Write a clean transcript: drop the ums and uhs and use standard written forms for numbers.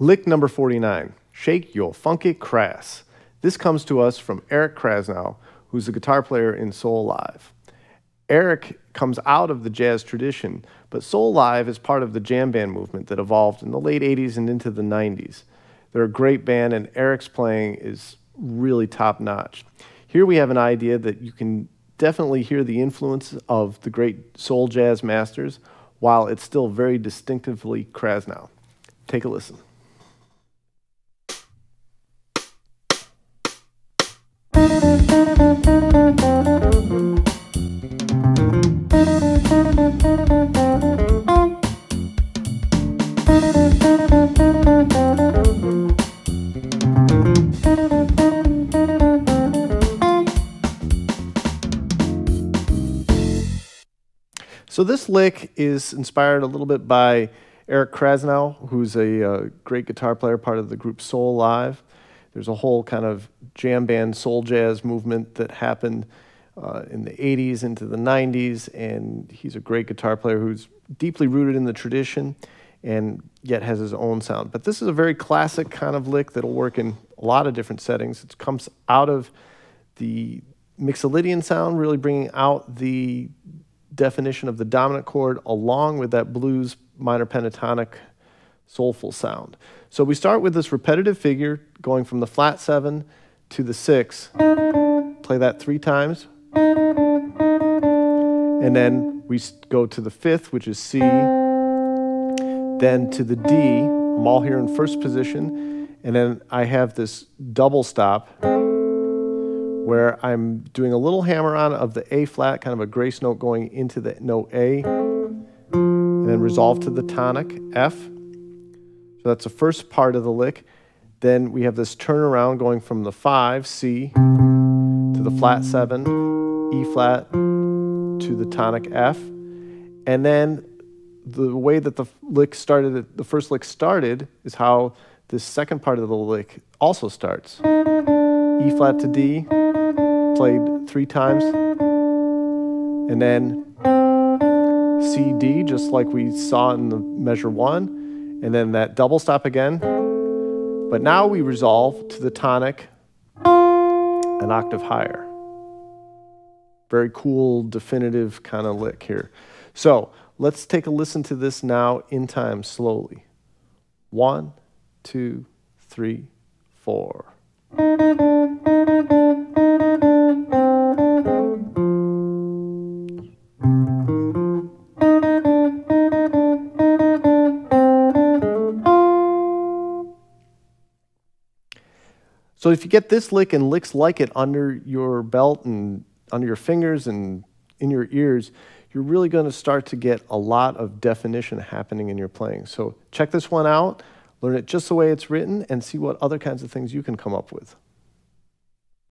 Lick number 49, Shake You'll Funk It Crass. This comes to us from Eric Krasnow, who's a guitar player in Soul Live. Eric comes out of the jazz tradition, but Soul Live is part of the jam band movement that evolved in the late 80s and into the 90s. They're a great band, and Eric's playing is really top-notch. Here we have an idea that you can definitely hear the influence of the great soul jazz masters, while it's still very distinctively Krasnow. Take a listen. So this lick is inspired a little bit by Eric Krasnow, who's a great guitar player, part of the group Soul Live. There's a whole kind of jam band soul jazz movement that happened in the 80s into the 90s, and he's a great guitar player who's deeply rooted in the tradition and yet has his own sound. But this is a very classic kind of lick that'll work in a lot of different settings. It comes out of the Mixolydian sound, really bringing out the definition of the dominant chord along with that blues minor pentatonic soulful sound. So we start with this repetitive figure going from the flat 7 to the 6. Play that 3 times. And then we go to the 5th, which is C, then to the D. I'm all here in first position. And then I have this double stop where I'm doing a little hammer-on of the A flat, kind of a grace note going into the note A, and then resolve to the tonic, F. So that's the first part of the lick. Then we have this turnaround going from the 5, C, to the flat 7, E flat, to the tonic, F. And then the way that the lick started, the first lick started, is how this second part of the lick also starts. E flat to D, played 3 times, and then C, D, just like we saw in the measure 1, and then that double stop again. But now we resolve to the tonic an octave higher. Very cool, definitive kind of lick here. So let's take a listen to this now in time slowly. 1, 2, 3, 4. So if you get this lick and licks like it under your belt and under your fingers and in your ears, you're really going to start to get a lot of definition happening in your playing. So check this one out, learn it just the way it's written, and see what other kinds of things you can come up with.